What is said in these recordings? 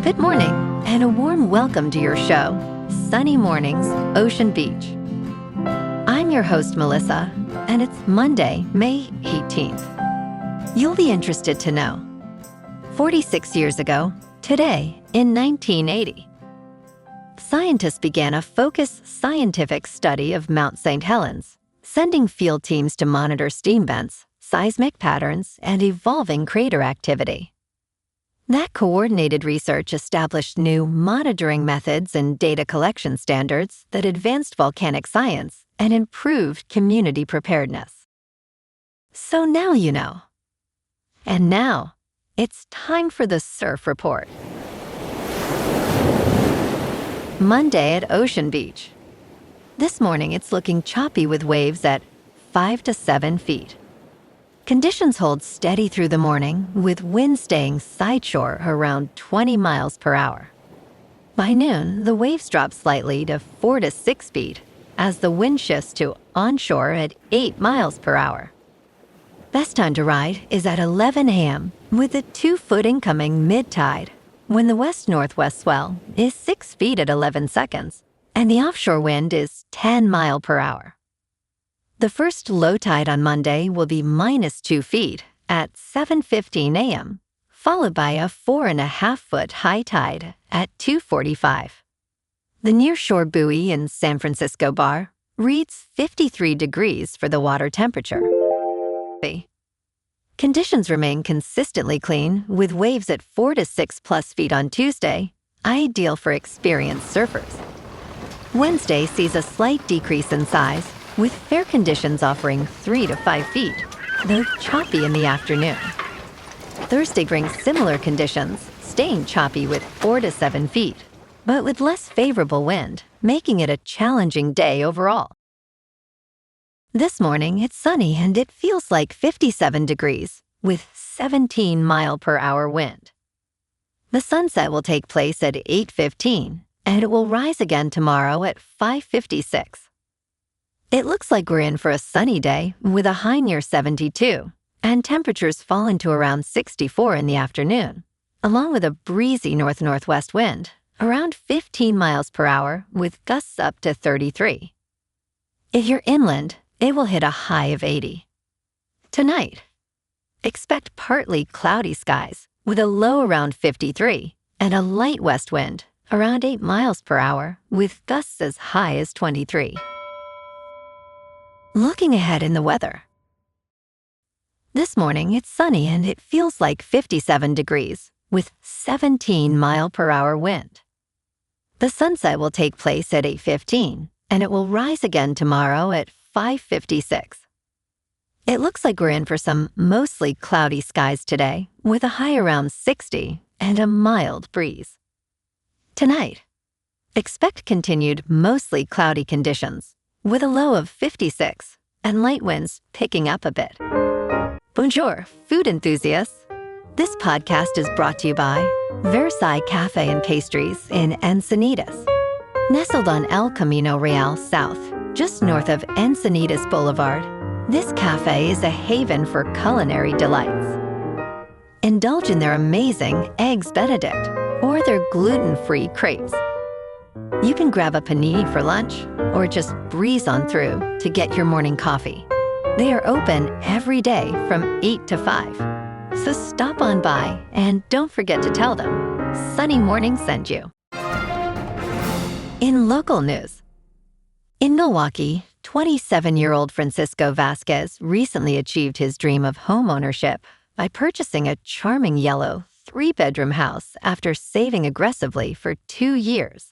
Good morning, and a warm welcome to your show, Sunny Mornings, Ocean Beach. I'm your host, Melissa, and it's Monday, May 18th. You'll be interested to know, 46 years ago, today, in 1980, scientists began a focused scientific study of Mount St. Helens, sending field teams to monitor steam vents, seismic patterns, and evolving crater activity. That coordinated research established new monitoring methods and data collection standards that advanced volcanic science and improved community preparedness. So now you know. And now, it's time for the Surf Report. Monday at Ocean Beach. This morning it's looking choppy with waves at 5 to 7 feet. Conditions hold steady through the morning, with winds staying sideshore around 20 miles per hour. By noon, the waves drop slightly to 4 to 6 feet as the wind shifts to onshore at 8 miles per hour. Best time to ride is at 11 a.m. with a 2-foot incoming mid-tide, when the west-northwest swell is 6 feet at 11 seconds and the offshore wind is 10 miles per hour. The first low tide on Monday will be minus 2 feet at 7:15 a.m., followed by a 4.5-foot high tide at 2:45. The nearshore buoy in San Francisco Bar reads 53 degrees for the water temperature. Conditions remain consistently clean, with waves at 4 to 6 plus feet on Tuesday, ideal for experienced surfers. Wednesday sees a slight decrease in size, with fair conditions offering 3 to 5 feet, though choppy in the afternoon. Thursday brings similar conditions, staying choppy with 4 to 7 feet, but with less favorable wind, making it a challenging day overall. This morning, it's sunny and it feels like 57 degrees, with 17 mile per hour wind. The sunset will take place at 8:15, and it will rise again tomorrow at 5:56. It looks like we're in for a sunny day with a high near 72, and temperatures fall into around 64 in the afternoon, along with a breezy north-northwest wind, around 15 miles per hour with gusts up to 33. If you're inland, it will hit a high of 80. Tonight, expect partly cloudy skies with a low around 53 and a light west wind around 8 miles per hour with gusts as high as 23. Looking ahead in the weather. This morning, it's sunny and it feels like 57 degrees with 17 mile per hour wind. The sunset will take place at 8:15 and it will rise again tomorrow at 5:56. It looks like we're in for some mostly cloudy skies today with a high around 60 and a mild breeze. Tonight, expect continued mostly cloudy conditions, with a low of 56 and light winds picking up a bit. Bonjour, food enthusiasts. This podcast is brought to you by Versailles Cafe and Pastries in Encinitas. Nestled on El Camino Real South, just north of Encinitas Boulevard, this cafe is a haven for culinary delights. Indulge in their amazing Eggs Benedict or their gluten-free crepes. You can grab a panini for lunch or just breeze on through to get your morning coffee. They are open every day from 8 to 5. So stop on by and don't forget to tell them Sunny Morning sent you. In local news. In Milwaukee, 27-year-old Francisco Vasquez recently achieved his dream of homeownership by purchasing a charming yellow 3-bedroom house after saving aggressively for 2 years.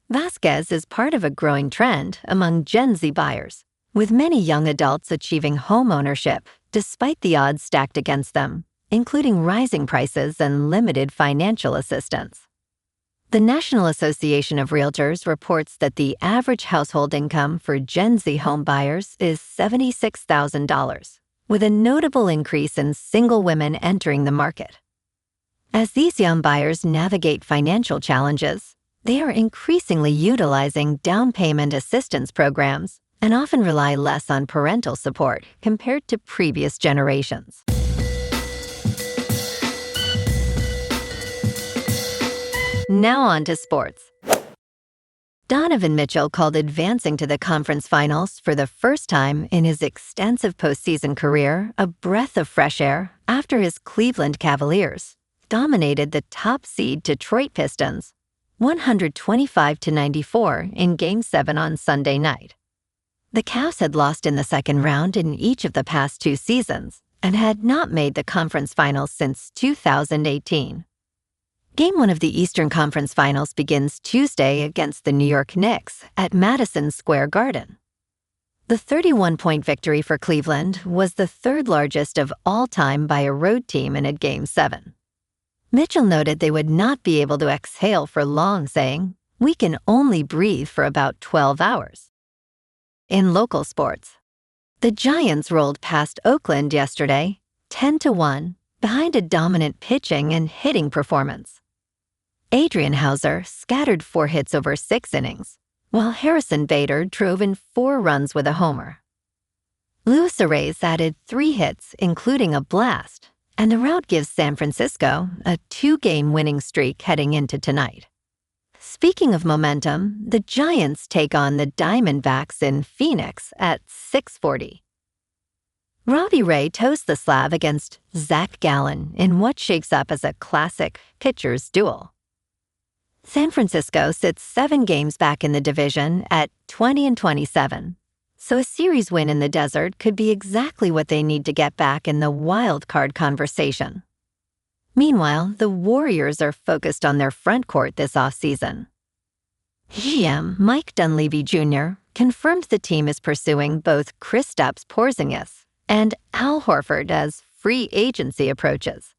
Vasquez is part of a growing trend among Gen Z buyers, with many young adults achieving homeownership despite the odds stacked against them, including rising prices and limited financial assistance. The National Association of Realtors reports that the average household income for Gen Z home buyers is $76,000, with a notable increase in single women entering the market. As these young buyers navigate financial challenges, they are increasingly utilizing down payment assistance programs and often rely less on parental support compared to previous generations. Now on to sports. Donovan Mitchell called advancing to the conference finals for the first time in his extensive postseason career a breath of fresh air after his Cleveland Cavaliers dominated the top seed Detroit Pistons 125-94 in Game 7 on Sunday night. The Cavs had lost in the second round in each of the past 2 seasons and had not made the conference finals since 2018. Game 1 of the Eastern Conference Finals begins Tuesday against the New York Knicks at Madison Square Garden. The 31-point victory for Cleveland was the third largest of all time by a road team in a Game 7. Mitchell noted they would not be able to exhale for long, saying, "We can only breathe for about 12 hours." In local sports, the Giants rolled past Oakland yesterday, 10-1, behind a dominant pitching and hitting performance. Adrian Hauser scattered 4 hits over 6 innings, while Harrison Bader drove in 4 runs with a homer. Luis Arraez added 3 hits, including a blast, and the rout gives San Francisco a 2-game winning streak heading into tonight. Speaking of momentum, the Giants take on the Diamondbacks in Phoenix at 6:40. Robbie Ray toes the slab against Zach Gallen in what shakes up as a classic pitcher's duel. San Francisco sits 7 games back in the division at 20-27, so a series win in the desert could be exactly what they need to get back in the wild card conversation. Meanwhile, the Warriors are focused on their front court this offseason. GM Mike Dunleavy Jr. confirmed the team is pursuing both Kristaps Porzingis and Al Horford as free agency approaches.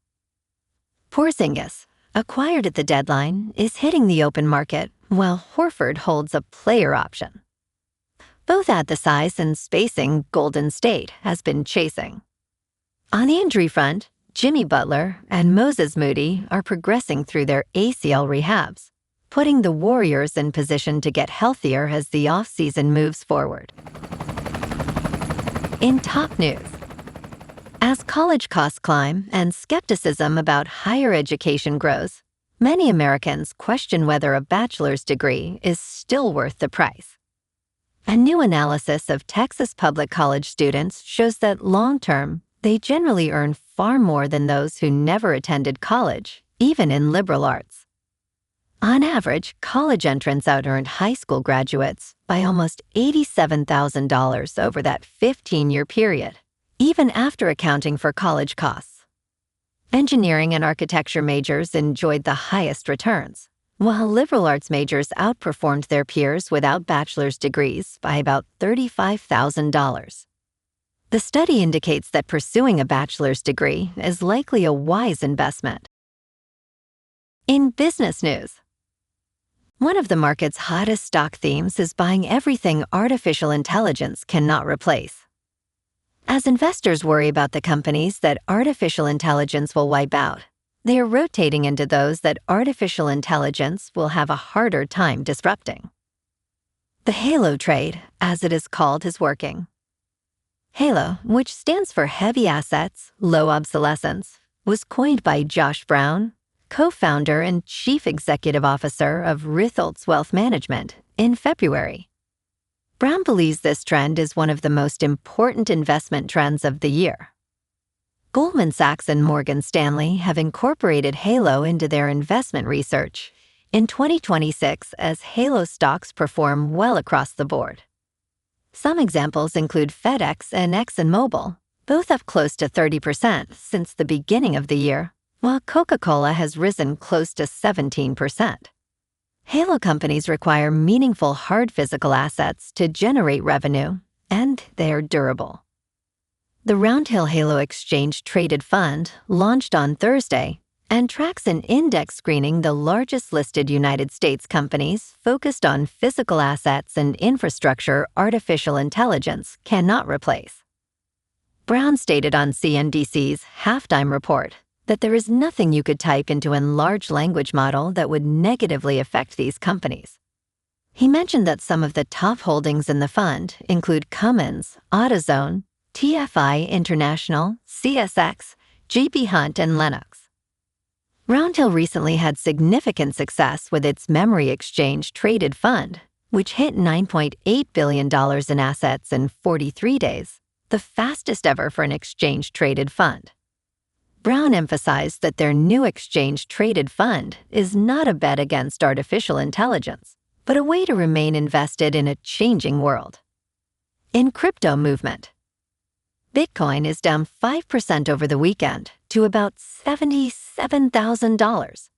Porzingis, acquired at the deadline, is hitting the open market, while Horford holds a player option. Both add the size and spacing Golden State has been chasing. On the injury front, Jimmy Butler and Moses Moody are progressing through their ACL rehabs, putting the Warriors in position to get healthier as the offseason moves forward. In top news, as college costs climb and skepticism about higher education grows, many Americans question whether a bachelor's degree is still worth the price. A new analysis of Texas public college students shows that long-term, they generally earn far more than those who never attended college, even in liberal arts. On average, college entrants out-earned high school graduates by almost $87,000 over that 15-year period, even after accounting for college costs. Engineering and architecture majors enjoyed the highest returns, while liberal arts majors outperformed their peers without bachelor's degrees by about $35,000. The study indicates that pursuing a bachelor's degree is likely a wise investment. In business news, one of the market's hottest stock themes is buying everything artificial intelligence cannot replace. As investors worry about the companies that artificial intelligence will wipe out, they are rotating into those that artificial intelligence will have a harder time disrupting. The HALO trade, as it is called, is working. HALO, which stands for Heavy Assets, Low Obsolescence, was coined by Josh Brown, co-founder and chief executive officer of Ritholtz Wealth Management, in February. Brown believes this trend is one of the most important investment trends of the year. Goldman Sachs and Morgan Stanley have incorporated HALO into their investment research in 2026 as HALO stocks perform well across the board. Some examples include FedEx and ExxonMobil, both up close to 30% since the beginning of the year, while Coca-Cola has risen close to 17%. HALO companies require meaningful hard physical assets to generate revenue, and they are durable. The Roundhill HALO Exchange Traded Fund launched on Thursday and tracks an index screening the largest listed United States companies focused on physical assets and infrastructure artificial intelligence cannot replace. Brown stated on CNBC's Halftime Report that there is nothing you could type into a large language model that would negatively affect these companies. He mentioned that some of the top holdings in the fund include Cummins, AutoZone, TFI International, CSX, J.B. Hunt, and Lennox. Roundhill recently had significant success with its memory exchange traded fund, which hit $9.8 billion in assets in 43 days, the fastest ever for an exchange-traded fund. Brown emphasized that their new exchange-traded fund is not a bet against artificial intelligence, but a way to remain invested in a changing world. In crypto movement, Bitcoin is down 5% over the weekend to about $77,000.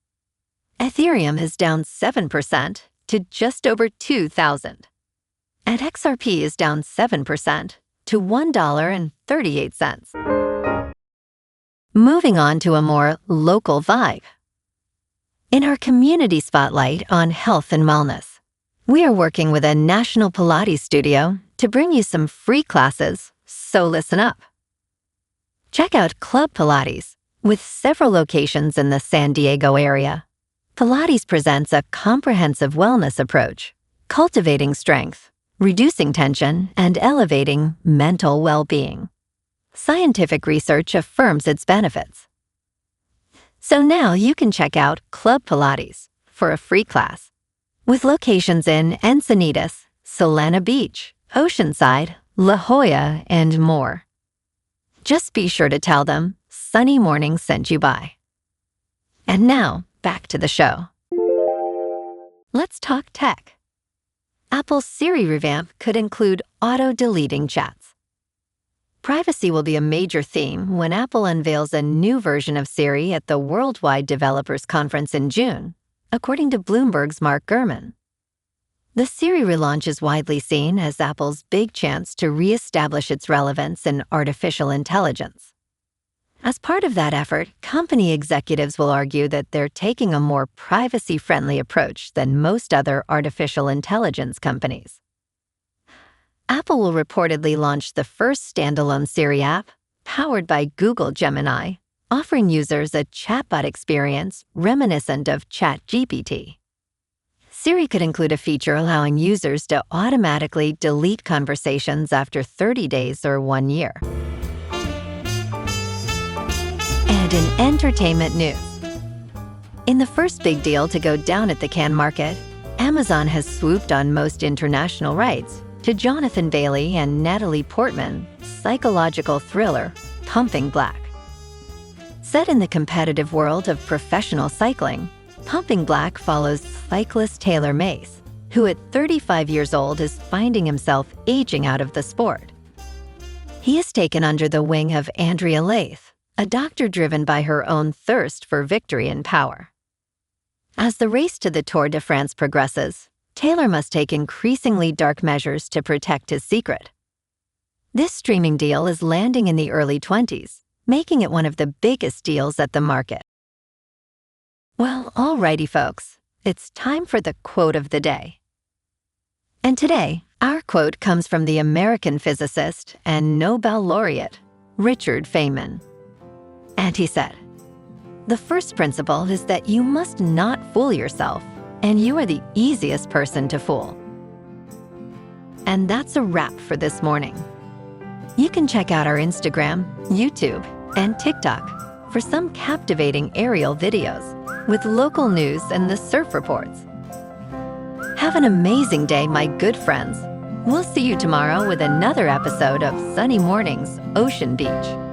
Ethereum is down 7% to just over $2,000. And XRP is down 7% to $1.38. Moving on to a more local vibe. In our community spotlight on health and wellness, we are working with a national Pilates studio to bring you some free classes, so listen up. Check out Club Pilates, with several locations in the San Diego area. Pilates presents a comprehensive wellness approach, cultivating strength, reducing tension, and elevating mental well-being. Scientific research affirms its benefits. So now you can check out Club Pilates for a free class, with locations in Encinitas, Solana Beach, Oceanside, La Jolla, and more. Just be sure to tell them Sunny Morning sent you by. And now, back to the show. Let's talk tech. Apple's Siri revamp could include auto-deleting chats. Privacy will be a major theme when Apple unveils a new version of Siri at the Worldwide Developers Conference in June, according to Bloomberg's Mark Gurman. The Siri relaunch is widely seen as Apple's big chance to reestablish its relevance in artificial intelligence. As part of that effort, company executives will argue that they're taking a more privacy-friendly approach than most other artificial intelligence companies. Apple will reportedly launch the first standalone Siri app, powered by Google Gemini, offering users a chatbot experience reminiscent of ChatGPT. Siri could include a feature allowing users to automatically delete conversations after 30 days or 1 year. And in entertainment news, in the first big deal to go down at the Cannes market, Amazon has swooped on most international rights to Jonathan Bailey and Natalie Portman's psychological thriller, Pumping Black. Set in the competitive world of professional cycling, Pumping Black follows cyclist Taylor Mace, who at 35 years old is finding himself aging out of the sport. He is taken under the wing of Andrea Leith, a doctor driven by her own thirst for victory and power. As the race to the Tour de France progresses, Taylor must take increasingly dark measures to protect his secret. This streaming deal is landing in the early 20s, making it one of the biggest deals at the market. Well, alrighty folks, it's time for the quote of the day. And today, our quote comes from the American physicist and Nobel laureate, Richard Feynman. And he said, "The first principle is that you must not fool yourself, and you are the easiest person to fool." And that's a wrap for this morning. You can check out our Instagram, YouTube, and TikTok for some captivating aerial videos with local news and the surf reports. Have an amazing day, my good friends. We'll see you tomorrow with another episode of Sunny Mornings, Ocean Beach.